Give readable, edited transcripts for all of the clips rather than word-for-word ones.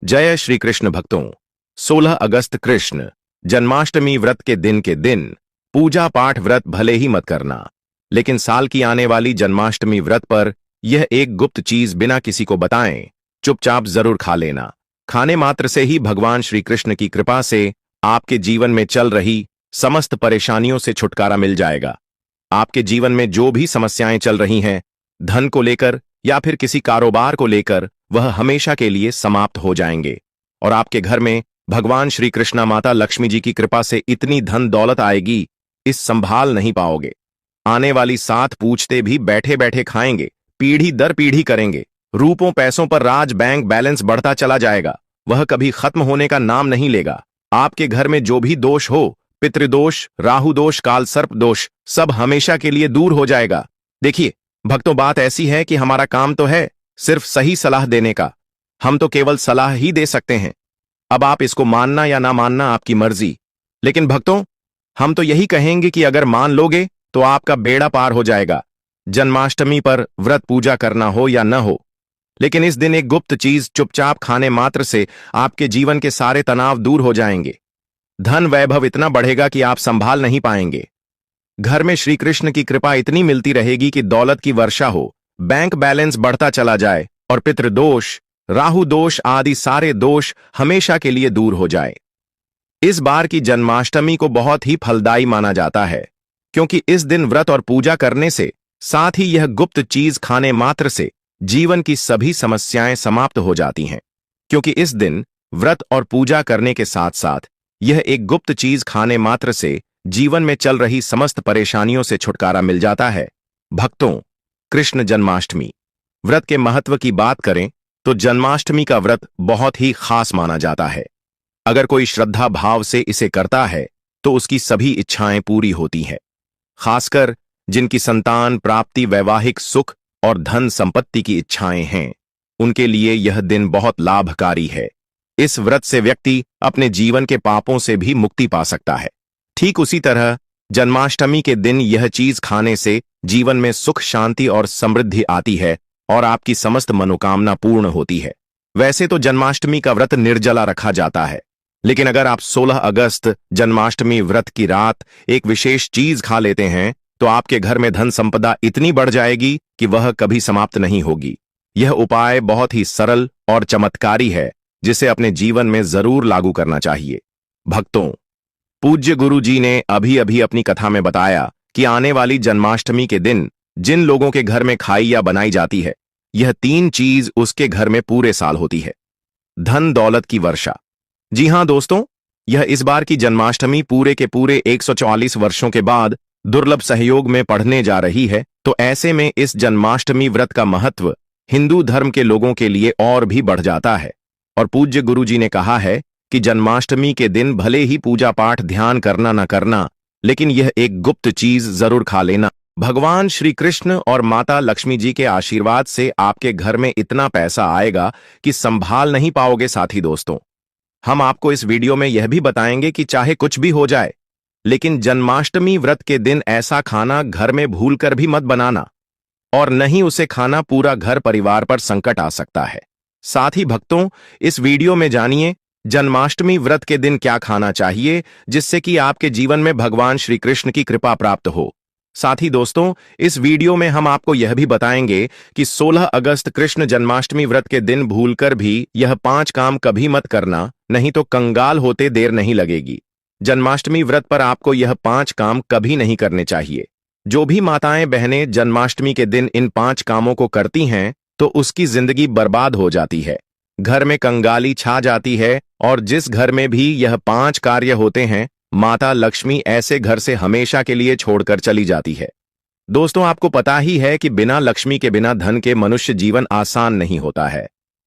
जय श्री कृष्ण भक्तों। 16 अगस्त कृष्ण जन्माष्टमी व्रत के दिन पूजा पाठ व्रत भले ही मत करना, लेकिन साल की आने वाली जन्माष्टमी व्रत पर यह एक गुप्त चीज बिना किसी को बताएं चुपचाप जरूर खा लेना। खाने मात्र से ही भगवान श्री कृष्ण की कृपा से आपके जीवन में चल रही समस्त परेशानियों से छुटकारा मिल जाएगा। आपके जीवन में जो भी समस्याएं चल रही हैं, धन को लेकर या फिर किसी कारोबार को लेकर, वह हमेशा के लिए समाप्त हो जाएंगे और आपके घर में भगवान श्री कृष्णा माता लक्ष्मी जी की कृपा से इतनी धन दौलत आएगी, इस संभाल नहीं पाओगे। आने वाली 7 पूछते भी बैठे बैठे खाएंगे, पीढ़ी दर पीढ़ी करेंगे। रूपों पैसों पर राज बैंक बैलेंस बढ़ता चला जाएगा, वह कभी खत्म होने का नाम नहीं लेगा। आपके घर में जो भी दोष हो, पितृदोष, राहु दोष, काल सर्प दोष, सब हमेशा के लिए दूर हो जाएगा। देखिए भक्तों, बात ऐसी है कि हमारा काम तो है सिर्फ सही सलाह देने का। हम तो केवल सलाह ही दे सकते हैं। अब आप इसको मानना या ना मानना आपकी मर्जी, लेकिन भक्तों हम तो यही कहेंगे कि अगर मान लोगे तो आपका बेड़ा पार हो जाएगा। जन्माष्टमी पर व्रत पूजा करना हो या न हो, लेकिन इस दिन एक गुप्त चीज चुपचाप खाने मात्र से आपके जीवन के सारे तनाव दूर हो जाएंगे। धन वैभव इतना बढ़ेगा कि आप संभाल नहीं पाएंगे। घर में श्री कृष्ण की कृपा इतनी मिलती रहेगी कि दौलत की वर्षा हो, बैंक बैलेंस बढ़ता चला जाए और पितृदोष, राहु दोष आदि सारे दोष हमेशा के लिए दूर हो जाए। इस बार की जन्माष्टमी को बहुत ही फलदायी माना जाता है, क्योंकि इस दिन व्रत और पूजा करने से, साथ ही यह गुप्त चीज खाने मात्र से जीवन की सभी समस्याएं समाप्त हो जाती हैं। क्योंकि इस दिन व्रत और पूजा करने के साथ साथ यह एक गुप्त चीज खाने मात्र से जीवन में चल रही समस्त परेशानियों से छुटकारा मिल जाता है। भक्तों, कृष्ण जन्माष्टमी व्रत के महत्व की बात करें तो जन्माष्टमी का व्रत बहुत ही खास माना जाता है। अगर कोई श्रद्धा भाव से इसे करता है तो उसकी सभी इच्छाएं पूरी होती हैं। खासकर जिनकी संतान प्राप्ति, वैवाहिक सुख और धन संपत्ति की इच्छाएं हैं, उनके लिए यह दिन बहुत लाभकारी है। इस व्रत से व्यक्ति अपने जीवन के पापों से भी मुक्ति पा सकता है। ठीक उसी तरह जन्माष्टमी के दिन यह चीज खाने से जीवन में सुख, शांति और समृद्धि आती है और आपकी समस्त मनोकामना पूर्ण होती है। वैसे तो जन्माष्टमी का व्रत निर्जला रखा जाता है, लेकिन अगर आप 16 अगस्त जन्माष्टमी व्रत की रात एक विशेष चीज खा लेते हैं तो आपके घर में धन संपदा इतनी बढ़ जाएगी कि वह कभी समाप्त नहीं होगी। यह उपाय बहुत ही सरल और चमत्कारी है, जिसे अपने जीवन में जरूर लागू करना चाहिए। भक्तों, पूज्य गुरु जी ने अभी अभी अपनी कथा में बताया कि आने वाली जन्माष्टमी के दिन जिन लोगों के घर में खाई या बनाई जाती है, यह 3 चीज उसके घर में पूरे साल होती है। धन दौलत की वर्षा। जी हां दोस्तों, यह इस बार की जन्माष्टमी पूरे के पूरे 144 वर्षों के बाद दुर्लभ सहयोग में पढ़ने जा रही है। तो ऐसे में इस जन्माष्टमी व्रत का महत्व हिंदू धर्म के लोगों के लिए और भी बढ़ जाता है। और पूज्य गुरु जी ने कहा है कि जन्माष्टमी के दिन भले ही पूजा पाठ ध्यान करना न करना, लेकिन यह एक गुप्त चीज जरूर खा लेना। भगवान श्री कृष्ण और माता लक्ष्मी जी के आशीर्वाद से आपके घर में इतना पैसा आएगा कि संभाल नहीं पाओगे। साथी दोस्तों, हम आपको इस वीडियो में यह भी बताएंगे कि चाहे कुछ भी हो जाए, लेकिन जन्माष्टमी व्रत के दिन ऐसा खाना घर में भूलकर भी मत बनाना, और नहीं उसे खाना पूरा घर परिवार पर संकट आ सकता है। साथ ही भक्तों, इस वीडियो में जानिए जन्माष्टमी व्रत के दिन क्या खाना चाहिए, जिससे कि आपके जीवन में भगवान श्री कृष्ण की कृपा प्राप्त हो। साथ ही दोस्तों, इस वीडियो में हम आपको यह भी बताएंगे कि 16 अगस्त कृष्ण जन्माष्टमी व्रत के दिन भूलकर भी यह 5 काम कभी मत करना, नहीं तो कंगाल होते देर नहीं लगेगी। जन्माष्टमी व्रत पर आपको यह 5 काम कभी नहीं करने चाहिए। जो भी माताएं बहनें जन्माष्टमी के दिन इन 5 कामों को करती हैं तो उसकी जिंदगी बर्बाद हो जाती है, घर में कंगाली छा जाती है, और जिस घर में भी यह 5 कार्य होते हैं, माता लक्ष्मी ऐसे घर से हमेशा के लिए छोड़कर चली जाती है। दोस्तों, आपको पता ही है कि बिना लक्ष्मी के, बिना धन के मनुष्य जीवन आसान नहीं होता है।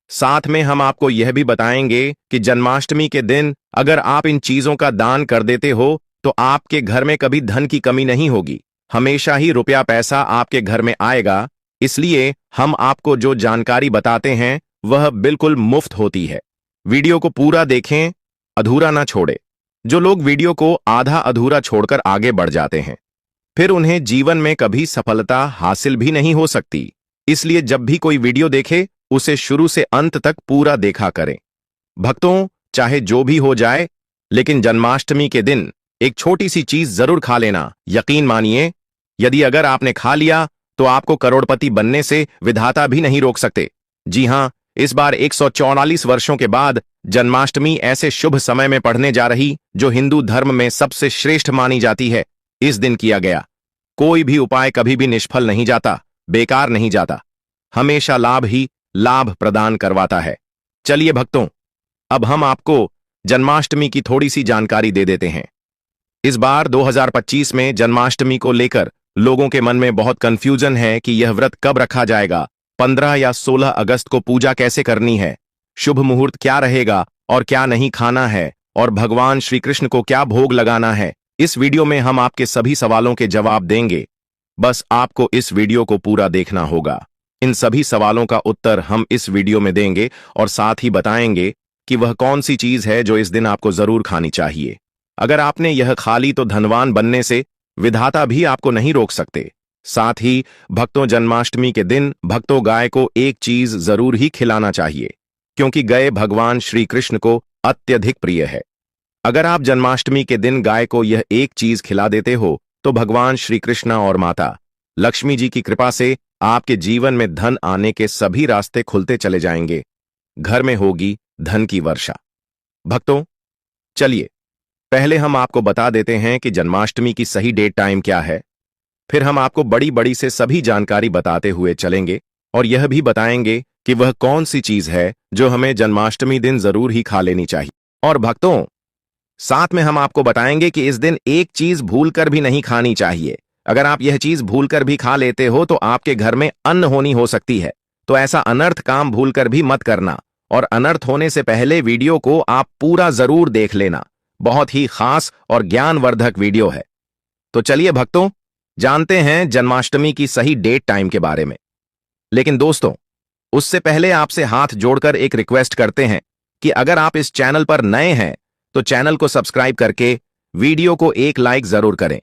साथ में हम आपको यह भी बताएंगे कि जन्माष्टमी के दिन अगर आप इन चीजों का दान कर देते हो तो आपके घर में कभी धन की कमी नहीं होगी, हमेशा ही रुपया पैसा आपके घर में आएगा। इसलिए हम आपको जो जानकारी बताते हैं वह बिल्कुल मुफ्त होती है। वीडियो को पूरा देखें, अधूरा ना छोड़े। जो लोग वीडियो को आधा अधूरा छोड़कर आगे बढ़ जाते हैं, फिर उन्हें जीवन में कभी सफलता हासिल भी नहीं हो सकती। इसलिए जब भी कोई वीडियो देखे, उसे शुरू से अंत तक पूरा देखा करें। भक्तों, चाहे जो भी हो जाए, लेकिन जन्माष्टमी के दिन एक छोटी सी चीज जरूर खा लेना। यकीन मानिए, यदि अगर आपने खा लिया तो आपको करोड़पति बनने से विधाता भी नहीं रोक सकते। जी हां, इस बार 144 वर्षों के बाद जन्माष्टमी ऐसे शुभ समय में पढ़ने जा रही जो हिंदू धर्म में सबसे श्रेष्ठ मानी जाती है। इस दिन किया गया कोई भी उपाय कभी भी निष्फल नहीं जाता, बेकार नहीं जाता, हमेशा लाभ ही लाभ प्रदान करवाता है। चलिए भक्तों, अब हम आपको जन्माष्टमी की थोड़ी सी जानकारी दे देते हैं। इस बार 2025 में जन्माष्टमी को लेकर लोगों के मन में बहुत कंफ्यूजन है कि यह व्रत कब रखा जाएगा, 15 या 16 अगस्त को पूजा कैसे करनी है, शुभ मुहूर्त क्या रहेगा और क्या नहीं खाना है, और भगवान श्री कृष्ण को क्या भोग लगाना है। इस वीडियो में हम आपके सभी सवालों के जवाब देंगे। बस आपको इस वीडियो को पूरा देखना होगा। इन सभी सवालों का उत्तर हम इस वीडियो में देंगे और साथ ही बताएंगे कि वह कौन सी चीज है जो इस दिन आपको जरूर खानी चाहिए। अगर आपने यह खा ली तो धनवान बनने से विधाता भी आपको नहीं रोक सकते। साथ ही भक्तों, जन्माष्टमी के दिन भक्तों गाय को एक चीज जरूर ही खिलाना चाहिए, क्योंकि गाय भगवान श्री कृष्ण को अत्यधिक प्रिय है। अगर आप जन्माष्टमी के दिन गाय को यह एक चीज खिला देते हो तो भगवान श्री कृष्ण और माता लक्ष्मी जी की कृपा से आपके जीवन में धन आने के सभी रास्ते खुलते चले जाएंगे। घर में होगी धन की वर्षा। भक्तों, चलिए पहले हम आपको बता देते हैं कि जन्माष्टमी की सही डेट टाइम क्या है। फिर हम आपको बड़ी बड़ी से सभी जानकारी बताते हुए चलेंगे और यह भी बताएंगे कि वह कौन सी चीज है जो हमें जन्माष्टमी दिन जरूर ही खा लेनी चाहिए। और भक्तों, साथ में हम आपको बताएंगे कि इस दिन एक चीज भूलकर भी नहीं खानी चाहिए। अगर आप यह चीज भूलकर भी खा लेते हो तो आपके घर में अन्न होनी हो सकती है। तो ऐसा अनर्थ काम भूलकर भी मत करना, और अनर्थ होने से पहले वीडियो को आप पूरा जरूर देख लेना। बहुत ही खास और ज्ञानवर्धक वीडियो है। तो चलिए भक्तों, जानते हैं जन्माष्टमी की सही डेट टाइम के बारे में। लेकिन दोस्तों, उससे पहले आपसे हाथ जोड़कर एक रिक्वेस्ट करते हैं कि अगर आप इस चैनल पर नए हैं तो चैनल को सब्सक्राइब करके वीडियो को एक लाइक जरूर करें।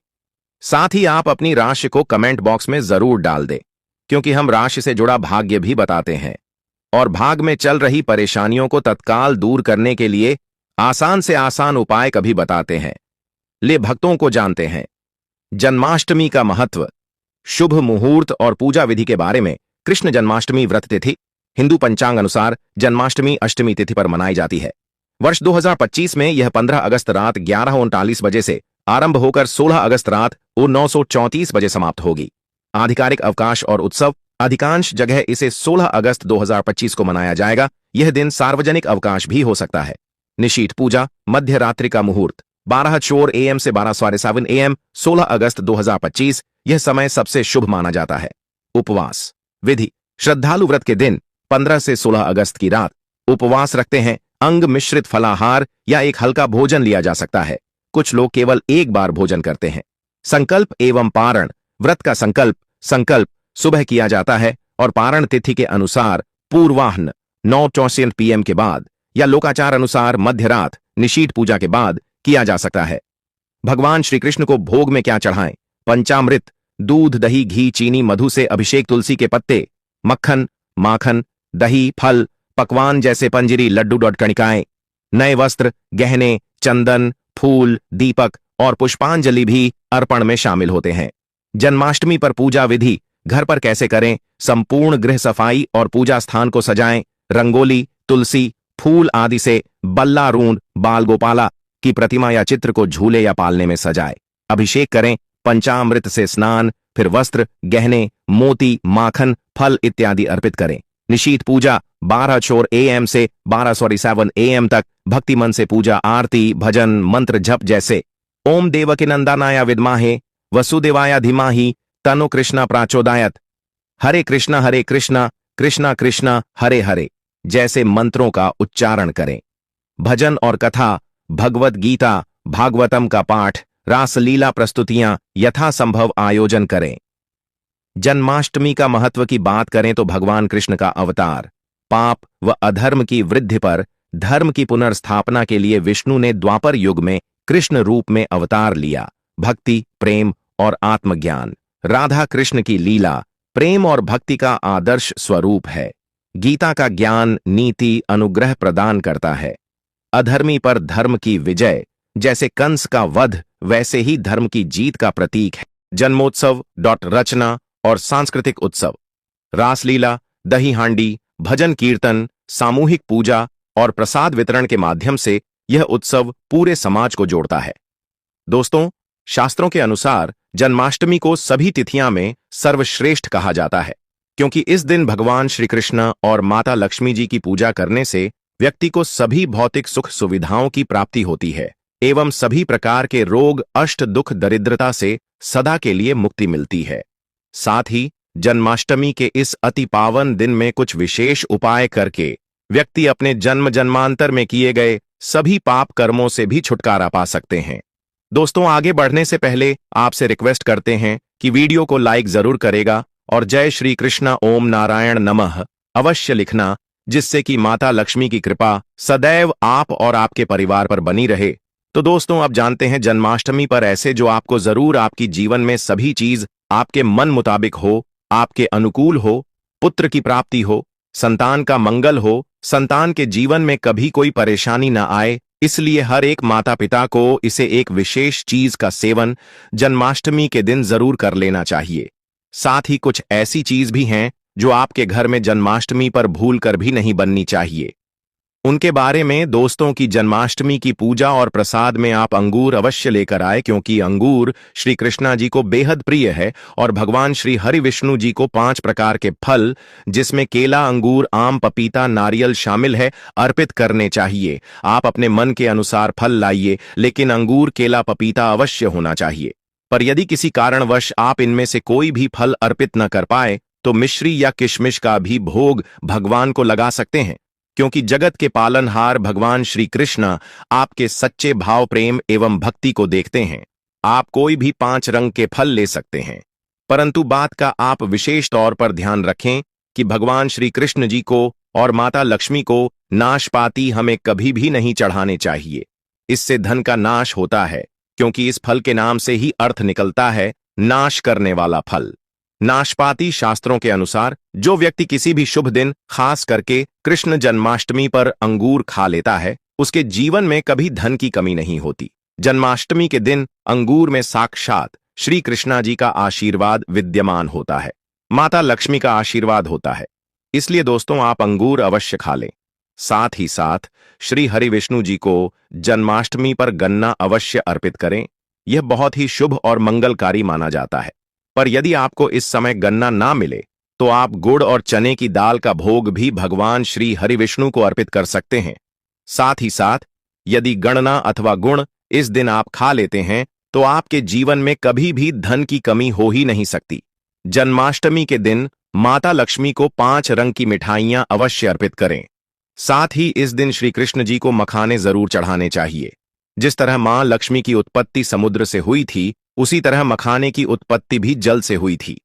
साथ ही आप अपनी राशि को कमेंट बॉक्स में जरूर डाल दें, क्योंकि हम राशि से जुड़ा भाग्य भी बताते हैं और भाग में चल रही परेशानियों को तत्काल दूर करने के लिए आसान से आसान उपाय कभी बताते हैं। ले भक्तों को जानते हैं जन्माष्टमी का महत्व, शुभ मुहूर्त और पूजा विधि के बारे में। कृष्ण जन्माष्टमी व्रत तिथि हिंदू पंचांग अनुसार जन्माष्टमी अष्टमी तिथि पर मनाई जाती है। वर्ष 2025 में यह 15 अगस्त रात 11:39 बजे से आरंभ होकर 16 अगस्त रात 9:34 बजे समाप्त होगी। आधिकारिक अवकाश और उत्सव, अधिकांश जगह इसे 16 अगस्त 2025 को मनाया जाएगा। यह दिन सार्वजनिक अवकाश भी हो सकता है। निशीथ पूजा, मध्य रात्रि का मुहूर्त 12:04 AM से 12:7 AM 16 अगस्त 2025, यह समय सबसे शुभ माना जाता है। उपवास विधि, श्रद्धालु व्रत के दिन 15 से 16 अगस्त की रात उपवास रखते हैं। अंग मिश्रित फलाहार या एक हल्का भोजन लिया जा सकता है। कुछ लोग केवल एक बार भोजन करते हैं। संकल्प एवं पारण, व्रत का संकल्प सुबह किया जाता है और पारण तिथि के अनुसार पूर्वाह्न 9:64 PM के बाद या लोकाचार अनुसार मध्य रात निशीथ पूजा के बाद किया जा सकता है। भगवान श्री कृष्ण को भोग में क्या चढ़ाएं? पंचामृत, दूध, दही, घी, चीनी, मधु से अभिषेक, तुलसी के पत्ते, मक्खन, माखन, दही, फल, पकवान जैसे पंजरी, लड्डू, कणिकाएं, नए वस्त्र, गहने, चंदन, फूल, दीपक और पुष्पांजलि भी अर्पण में शामिल होते हैं। जन्माष्टमी पर पूजा विधि, घर पर कैसे करें? संपूर्ण गृह सफाई और पूजा स्थान को सजाएं। रंगोली, तुलसी, फूल आदि से बल्लारूण बाल गोपाला की प्रतिमा या चित्र को झूले या पालने में सजाएं। अभिषेक करें। पंचामृत से स्नान, फिर वस्त्र, गहने, मोती, माखन, फल इत्यादि अर्पित करें। निशीथ पूजा 12:04 AM से 12:47 AM तक भक्ति मन से पूजा, आरती, भजन, मंत्र जप जैसे ओम देवकी नंदनाय विद्महे वसुदेवाय धीमहि तन्नो कृष्ण प्रचोदयात्, हरे कृष्णा कृष्णा कृष्णा हरे हरे जैसे मंत्रों का उच्चारण करें। भजन और कथा, भगवद गीता, भागवतम का पाठ, रासलीला प्रस्तुतियां यथासंभव आयोजन करें। जन्माष्टमी का महत्व की बात करें तो भगवान कृष्ण का अवतार, पाप व अधर्म की वृद्धि पर धर्म की पुनर्स्थापना के लिए विष्णु ने द्वापर युग में कृष्ण रूप में अवतार लिया। भक्ति, प्रेम और आत्मज्ञान, राधा कृष्ण की लीला प्रेम और भक्ति का आदर्श स्वरूप है। गीता का ज्ञान, नीति, अनुग्रह प्रदान करता है। अधर्मी पर धर्म की विजय, जैसे कंस का वध वैसे ही धर्म की जीत का प्रतीक है। जन्मोत्सव रचना और सांस्कृतिक उत्सव, रासलीला, दही हांडी, भजन कीर्तन, सामूहिक पूजा और प्रसाद वितरण के माध्यम से यह उत्सव पूरे समाज को जोड़ता है। दोस्तों, शास्त्रों के अनुसार जन्माष्टमी को सभी तिथियां में सर्वश्रेष्ठ कहा जाता है, क्योंकि इस दिन भगवान श्री कृष्ण और माता लक्ष्मी जी की पूजा करने से व्यक्ति को सभी भौतिक सुख सुविधाओं की प्राप्ति होती है एवं सभी प्रकार के रोग, अष्ट, दुख, दरिद्रता से सदा के लिए मुक्ति मिलती है। साथ ही जन्माष्टमी के इस अति पावन दिन में कुछ विशेष उपाय करके व्यक्ति अपने जन्म जन्मांतर में किए गए सभी पाप कर्मों से भी छुटकारा पा सकते हैं। दोस्तों, आगे बढ़ने से पहले आपसे रिक्वेस्ट करते हैं कि वीडियो को लाइक जरूर करेगा और जय श्री कृष्णा ओम नारायण नमः अवश्य लिखना, जिससे कि माता लक्ष्मी की कृपा सदैव आप और आपके परिवार पर बनी रहे। तो दोस्तों, अब जानते हैं जन्माष्टमी पर ऐसे जो आपको जरूर आपकी जीवन में सभी चीज आपके मन मुताबिक हो, आपके अनुकूल हो, पुत्र की प्राप्ति हो, संतान का मंगल हो, संतान के जीवन में कभी कोई परेशानी न आए। इसलिए हर एक माता पिता को इसे एक विशेष चीज का सेवन जन्माष्टमी के दिन जरूर कर लेना चाहिए। साथ ही कुछ ऐसी चीज भी हैं जो आपके घर में जन्माष्टमी पर भूल कर भी नहीं बननी चाहिए। उनके बारे में दोस्तों की जन्माष्टमी की पूजा और प्रसाद में आप अंगूर अवश्य लेकर आए, क्योंकि अंगूर श्री कृष्णा जी को बेहद प्रिय है और भगवान श्री हरि विष्णु जी को 5 प्रकार के फल, जिसमें केला, अंगूर, आम, पपीता, नारियल शामिल है, अर्पित करने चाहिए। आप अपने मन के अनुसार फल लाइए, लेकिन अंगूर, केला, पपीता अवश्य होना चाहिए। पर यदि किसी कारणवश आप इनमें से कोई भी फल अर्पित न कर पाए तो मिश्री या किशमिश का भी भोग भगवान को लगा सकते हैं, क्योंकि जगत के पालनहार भगवान श्री कृष्ण आपके सच्चे भाव, प्रेम एवं भक्ति को देखते हैं। आप कोई भी 5 रंग के फल ले सकते हैं, परंतु बात का आप विशेष तौर पर ध्यान रखें कि भगवान श्री कृष्ण जी को और माता लक्ष्मी को नाशपाती हमें कभी भी नहीं चढ़ाने चाहिए। इससे धन का नाश होता है, क्योंकि इस फल के नाम से ही अर्थ निकलता है नाश करने वाला फल। नाशपाती शास्त्रों के अनुसार जो व्यक्ति किसी भी शुभ दिन, खास करके कृष्ण जन्माष्टमी पर अंगूर खा लेता है, उसके जीवन में कभी धन की कमी नहीं होती। जन्माष्टमी के दिन अंगूर में साक्षात श्री कृष्णा जी का आशीर्वाद विद्यमान होता है, माता लक्ष्मी का आशीर्वाद होता है। इसलिए दोस्तों, आप अंगूर अवश्य खा लें। साथ ही साथ श्री हरि विष्णु जी को जन्माष्टमी पर गन्ना अवश्य अर्पित करें। यह बहुत ही शुभ और मंगलकारी माना जाता है। पर यदि आपको इस समय गन्ना ना मिले तो आप गुड़ और चने की दाल का भोग भी भगवान श्री हरि विष्णु को अर्पित कर सकते हैं। साथ ही साथ यदि गणना अथवा गुण इस दिन आप खा लेते हैं तो आपके जीवन में कभी भी धन की कमी हो ही नहीं सकती। जन्माष्टमी के दिन माता लक्ष्मी को 5 रंग की मिठाइयां अवश्य अर्पित करें। साथ ही इस दिन श्री कृष्ण जी को मखाने जरूर चढ़ाने चाहिए। जिस तरह मां लक्ष्मी की उत्पत्ति समुद्र से हुई थी, उसी तरह मखाने की उत्पत्ति भी जल से हुई थी।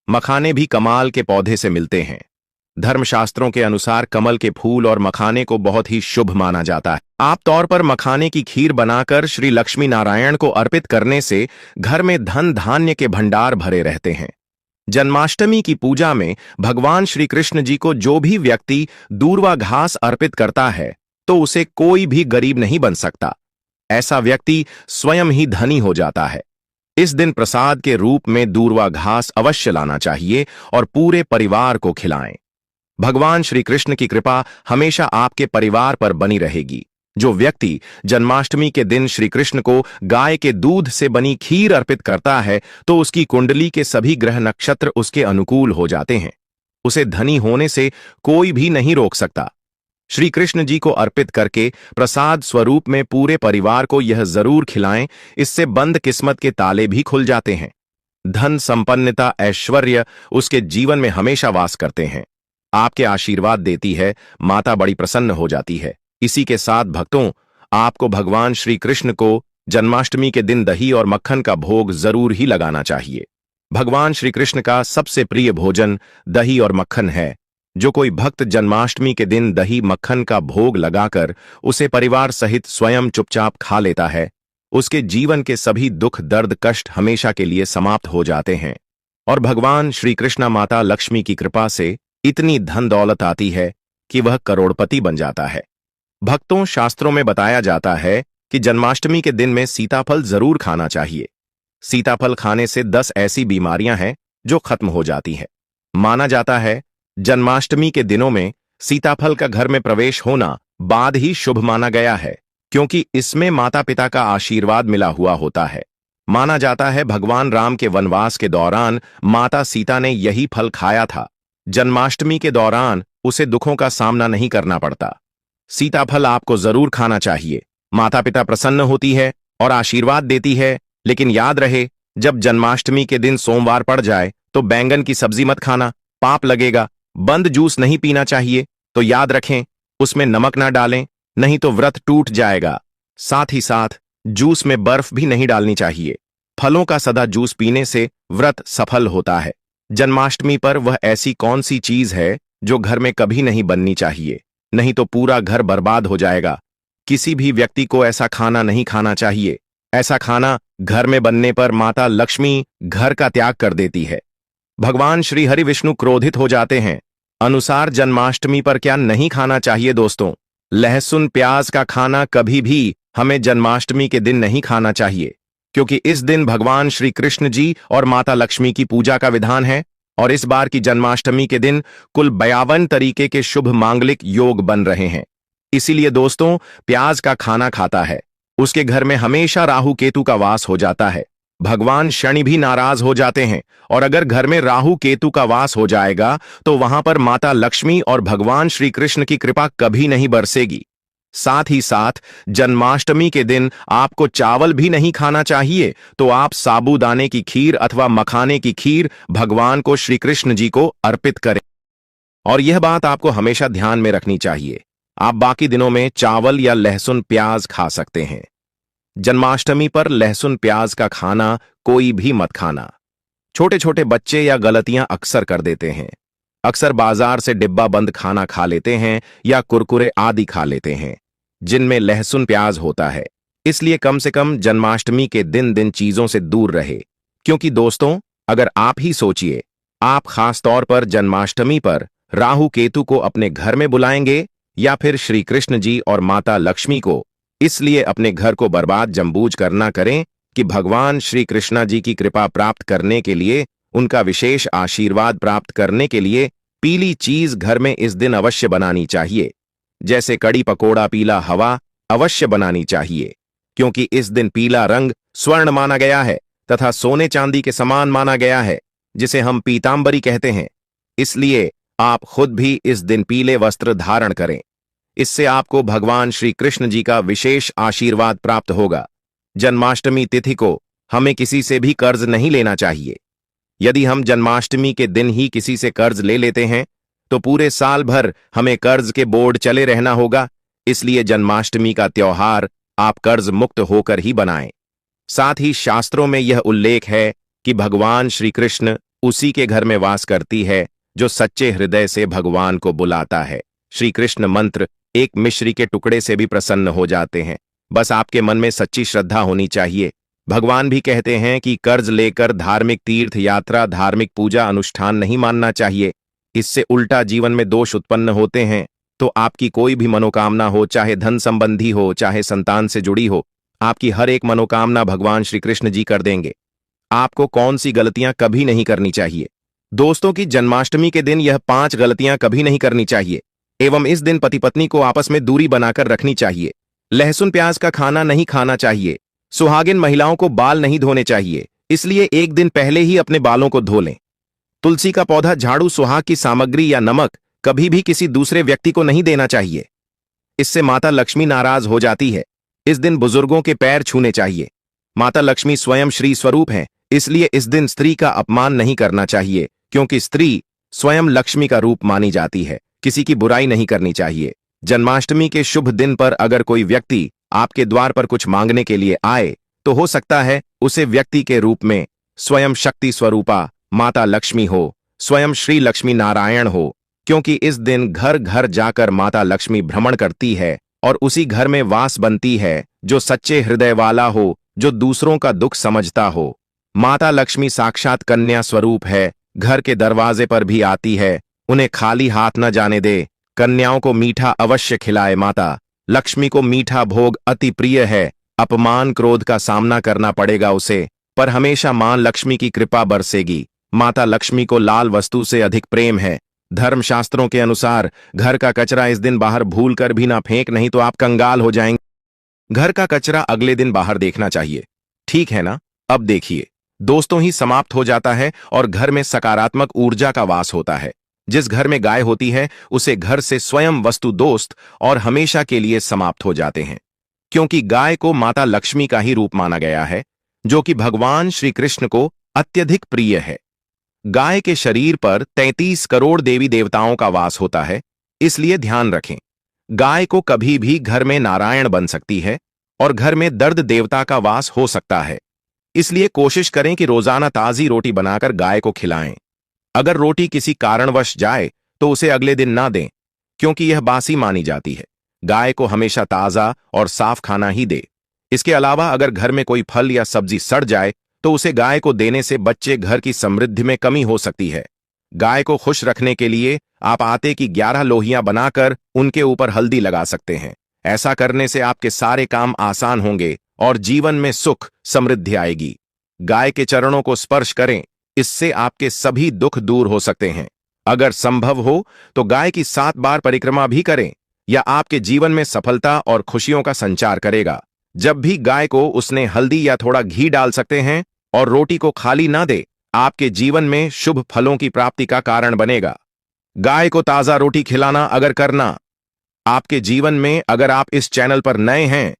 मखाने भी कमाल के पौधे से मिलते हैं। धर्मशास्त्रों के अनुसार कमल के फूल और मखाने को बहुत ही शुभ माना जाता है। आप तौर पर मखाने की खीर बनाकर श्री लक्ष्मी नारायण को अर्पित करने से घर में धन धान्य के भंडार भरे रहते हैं। जन्माष्टमी की पूजा में भगवान श्री कृष्ण जी को जो भी व्यक्ति दूर्वा घास अर्पित करता है तो उसे कोई भी गरीब नहीं बन सकता। ऐसा व्यक्ति स्वयं ही धनी हो जाता है। इस दिन प्रसाद के रूप में दूर्वा घास अवश्य लाना चाहिए और पूरे परिवार को खिलाएं। भगवान श्री कृष्ण की कृपा हमेशा आपके परिवार पर बनी रहेगी। जो व्यक्ति जन्माष्टमी के दिन श्री कृष्ण को गाय के दूध से बनी खीर अर्पित करता है तो उसकी कुंडली के सभी ग्रह नक्षत्र उसके अनुकूल हो जाते हैं। उसे धनी होने से कोई भी नहीं रोक सकता। श्री कृष्ण जी को अर्पित करके प्रसाद स्वरूप में पूरे परिवार को यह जरूर खिलाएं, इससे बंद किस्मत के ताले भी खुल जाते हैं। धन, संपन्नता, ऐश्वर्य उसके जीवन में हमेशा वास करते हैं। आपके आशीर्वाद देती है, माता बड़ी प्रसन्न हो जाती है। इसी के साथ भक्तों, आपको भगवान श्री कृष्ण को जन्माष्टमी के दिन दही और मक्खन का भोग जरूर ही लगाना चाहिए। भगवान श्री कृष्ण का सबसे प्रिय भोजन दही और मक्खन है। जो कोई भक्त जन्माष्टमी के दिन दही मक्खन का भोग लगाकर उसे परिवार सहित स्वयं चुपचाप खा लेता है, उसके जीवन के सभी दुख, दर्द, कष्ट हमेशा के लिए समाप्त हो जाते हैं और भगवान श्री कृष्ण माता लक्ष्मी की कृपा से इतनी धन दौलत आती है कि वह करोड़पति बन जाता है। भक्तों, शास्त्रों में बताया जाता है कि जन्माष्टमी के दिन में सीताफल जरूर खाना चाहिए। सीताफल खाने से 10 ऐसी बीमारियां हैं जो खत्म हो जाती है। माना जाता है जन्माष्टमी के दिनों में सीताफल का घर में प्रवेश होना बाद ही शुभ माना गया है, क्योंकि इसमें माता पिता का आशीर्वाद मिला हुआ होता है। माना जाता है भगवान राम के वनवास के दौरान माता सीता ने यही फल खाया था। जन्माष्टमी के दौरान उसे दुखों का सामना नहीं करना पड़ता। सीताफल आपको जरूर खाना चाहिए। माता पिता प्रसन्न होती है और आशीर्वाद देती है। लेकिन याद रहे, जब जन्माष्टमी के दिन सोमवार पड़ जाए तो बैंगन की सब्जी मत खाना, पाप लगेगा। बंद जूस नहीं पीना चाहिए, तो याद रखें उसमें नमक ना डालें, नहीं तो व्रत टूट जाएगा। साथ ही साथ जूस में बर्फ भी नहीं डालनी चाहिए। फलों का सदा जूस पीने से व्रत सफल होता है। जन्माष्टमी पर वह ऐसी कौन सी चीज है जो घर में कभी नहीं बननी चाहिए, नहीं तो पूरा घर बर्बाद हो जाएगा। किसी भी व्यक्ति को ऐसा खाना नहीं खाना चाहिए। ऐसा खाना घर में बनने पर माता लक्ष्मी घर का त्याग कर देती है। भगवान श्री हरि विष्णु क्रोधित हो जाते हैं। अनुसार जन्माष्टमी पर क्या नहीं खाना चाहिए दोस्तों? लहसुन प्याज का खाना कभी भी हमें जन्माष्टमी के दिन नहीं खाना चाहिए, क्योंकि इस दिन भगवान श्री कृष्ण जी और माता लक्ष्मी की पूजा का विधान है। और इस बार की जन्माष्टमी के दिन कुल 52 तरीके के शुभ मांगलिक योग बन रहे हैं। इसीलिए दोस्तों, प्याज का खाना खाता है उसके घर में हमेशा राहु केतु का वास हो जाता है। भगवान शनि भी नाराज हो जाते हैं, और अगर घर में राहु केतु का वास हो जाएगा तो वहां पर माता लक्ष्मी और भगवान श्री कृष्ण की कृपा कभी नहीं बरसेगी। साथ ही साथ जन्माष्टमी के दिन आपको चावल भी नहीं खाना चाहिए, तो आप साबूदाने की खीर अथवा मखाने की खीर भगवान को श्री कृष्ण जी को अर्पित करें। और यह बात आपको हमेशा ध्यान में रखनी चाहिए, आप बाकी दिनों में चावल या लहसुन प्याज खा सकते हैं। जन्माष्टमी पर लहसुन प्याज का खाना कोई भी मत खाना। छोटे छोटे बच्चे या गलतियां अक्सर कर देते हैं। अक्सर बाजार से डिब्बा बंद खाना खा लेते हैं या कुरकुरे आदि खा लेते हैं जिनमें लहसुन प्याज होता है। इसलिए कम से कम जन्माष्टमी के दिन चीजों से दूर रहे। क्योंकि दोस्तों, अगर आप ही सोचिए, आप खास तौर पर जन्माष्टमी पर राहु केतु को अपने घर में बुलाएंगे या फिर श्री कृष्ण जी और माता लक्ष्मी को। इसलिए अपने घर को बर्बाद जम्बूज करना करें कि भगवान श्री कृष्णा जी की कृपा प्राप्त करने के लिए, उनका विशेष आशीर्वाद प्राप्त करने के लिए पीली चीज घर में इस दिन अवश्य बनानी चाहिए। जैसे कड़ी पकोड़ा पीला हवा अवश्य बनानी चाहिए, क्योंकि इस दिन पीला रंग स्वर्ण माना गया है तथा सोने चांदी के समान माना गया है, जिसे हम पीतांबरी कहते हैं। इसलिए आप खुद भी इस दिन पीले वस्त्र धारण करें। इससे आपको भगवान श्री कृष्ण जी का विशेष आशीर्वाद प्राप्त होगा। जन्माष्टमी तिथि को हमें किसी से भी कर्ज नहीं लेना चाहिए। यदि हम जन्माष्टमी के दिन ही किसी से कर्ज ले लेते हैं तो पूरे साल भर हमें कर्ज के बोझ चले रहना होगा। इसलिए जन्माष्टमी का त्योहार आप कर्ज मुक्त होकर ही बनाएं। साथ ही शास्त्रों में यह उल्लेख है कि भगवान श्री कृष्ण उसी के घर में वास करती है जो सच्चे हृदय से भगवान को बुलाता है। श्री कृष्ण मंत्र एक मिश्री के टुकड़े से भी प्रसन्न हो जाते हैं। बस आपके मन में सच्ची श्रद्धा होनी चाहिए। भगवान भी कहते हैं कि कर्ज लेकर धार्मिक तीर्थ यात्रा, धार्मिक पूजा अनुष्ठान नहीं मानना चाहिए। इससे उल्टा जीवन में दोष उत्पन्न होते हैं। तो आपकी कोई भी मनोकामना हो, चाहे धन संबंधी हो, चाहे संतान से जुड़ी हो, आपकी हर एक मनोकामना भगवान श्री कृष्ण जी कर देंगे। आपको कौन सी गलतियां कभी नहीं करनी चाहिए? दोस्तों की जन्माष्टमी के दिन यह 5 गलतियां कभी नहीं करनी चाहिए, एवं इस दिन पति पत्नी को आपस में दूरी बनाकर रखनी चाहिए। लहसुन प्याज का खाना नहीं खाना चाहिए। सुहागिन महिलाओं को बाल नहीं धोने चाहिए, इसलिए एक दिन पहले ही अपने बालों को धो लें। तुलसी का पौधा, झाड़ू, सुहाग की सामग्री या नमक कभी भी किसी दूसरे व्यक्ति को नहीं देना चाहिए। इससे माता लक्ष्मी नाराज हो जाती है। इस दिन बुजुर्गों के पैर छूने चाहिए। माता लक्ष्मी स्वयं श्री स्वरूप हैं, इसलिए इस दिन स्त्री का अपमान नहीं करना चाहिए, क्योंकि स्त्री स्वयं लक्ष्मी का रूप मानी जाती है। किसी की बुराई नहीं करनी चाहिए। जन्माष्टमी के शुभ दिन पर अगर कोई व्यक्ति आपके द्वार पर कुछ मांगने के लिए आए तो हो सकता है उसे व्यक्ति के रूप में स्वयं शक्ति स्वरूपा माता लक्ष्मी हो, स्वयं श्री लक्ष्मी नारायण हो, क्योंकि इस दिन घर घर जाकर माता लक्ष्मी भ्रमण करती है और उसी घर में वास बनती है जो सच्चे हृदय वाला हो, जो दूसरों का दुख समझता हो। माता लक्ष्मी साक्षात कन्या स्वरूप है, घर के दरवाजे पर भी आती है। उन्हें खाली हाथ न जाने दे, कन्याओं को मीठा अवश्य खिलाए माता। लक्ष्मी को मीठा भोग अति प्रिय है, अपमान क्रोध का सामना करना पड़ेगा उसे, पर हमेशा मां लक्ष्मी की कृपा बरसेगी। माता लक्ष्मी को लाल वस्तु से अधिक प्रेम है। धर्मशास्त्रों के अनुसार घर का कचरा इस दिन बाहर भूल कर भी ना फेंक, नहीं तो आप कंगाल हो जाएंगे। घर का कचरा अगले दिन बाहर देखना चाहिए, ठीक है ना? अब देखिए, दोस्तों ही समाप्त हो जाता है और घर में सकारात्मक ऊर्जा का वास होता है। जिस घर में गाय होती है उसे घर से स्वयं वस्तु दोस्त और हमेशा के लिए समाप्त हो जाते हैं, क्योंकि गाय को माता लक्ष्मी का ही रूप माना गया है, जो कि भगवान श्री कृष्ण को अत्यधिक प्रिय है। गाय के शरीर पर 33 करोड़ देवी देवताओं का वास होता है, इसलिए ध्यान रखें, गाय को कभी भी घर में नारायण बन सकती है और घर में दर्द देवता का वास हो सकता है। इसलिए कोशिश करें कि रोजाना ताजी रोटी बनाकर गाय को खिलाएं। अगर रोटी किसी कारणवश जाए तो उसे अगले दिन ना दें, क्योंकि यह बासी मानी जाती है। गाय को हमेशा ताजा और साफ खाना ही दे। इसके अलावा अगर घर में कोई फल या सब्जी सड़ जाए तो उसे गाय को देने से बच्चे घर की समृद्धि में कमी हो सकती है। गाय को खुश रखने के लिए आप आटे की 11 लोहियां बनाकर उनके ऊपर हल्दी लगा सकते हैं। ऐसा करने से आपके सारे काम आसान होंगे और जीवन में सुख समृद्धि आएगी। गाय के चरणों को स्पर्श करें, इससे आपके सभी दुख दूर हो सकते हैं। अगर संभव हो तो गाय की 7 बार परिक्रमा भी करें, या आपके जीवन में सफलता और खुशियों का संचार करेगा। जब भी गाय को उसने हल्दी या थोड़ा घी डाल सकते हैं और रोटी को खाली ना दे, आपके जीवन में शुभ फलों की प्राप्ति का कारण बनेगा। गाय को ताजा रोटी खिलाना अगर करना आपके जीवन में, अगर आप इस चैनल पर नए हैं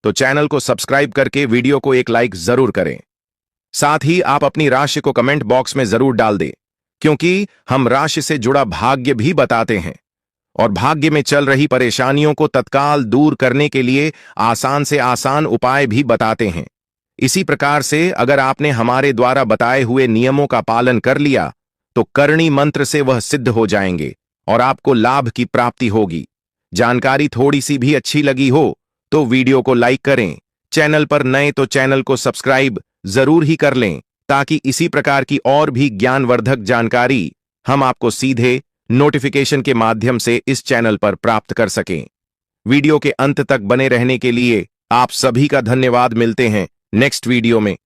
तो चैनल को सब्सक्राइब करके वीडियो को एक लाइक जरूर करें। साथ ही आप अपनी राशि को कमेंट बॉक्स में जरूर डाल दें, क्योंकि हम राशि से जुड़ा भाग्य भी बताते हैं और भाग्य में चल रही परेशानियों को तत्काल दूर करने के लिए आसान से आसान उपाय भी बताते हैं। इसी प्रकार से अगर आपने हमारे द्वारा बताए हुए नियमों का पालन कर लिया तो करणी मंत्र से वह सिद्ध हो जाएंगे और आपको लाभ की प्राप्ति होगी। जानकारी थोड़ी सी भी अच्छी लगी हो तो वीडियो को लाइक करें। चैनल पर नए तो चैनल को सब्सक्राइब जरूर ही कर लें, ताकि इसी प्रकार की और भी ज्ञानवर्धक जानकारी हम आपको सीधे नोटिफिकेशन के माध्यम से इस चैनल पर प्राप्त कर सकें। वीडियो के अंत तक बने रहने के लिए आप सभी का धन्यवाद। मिलते हैं नेक्स्ट वीडियो में।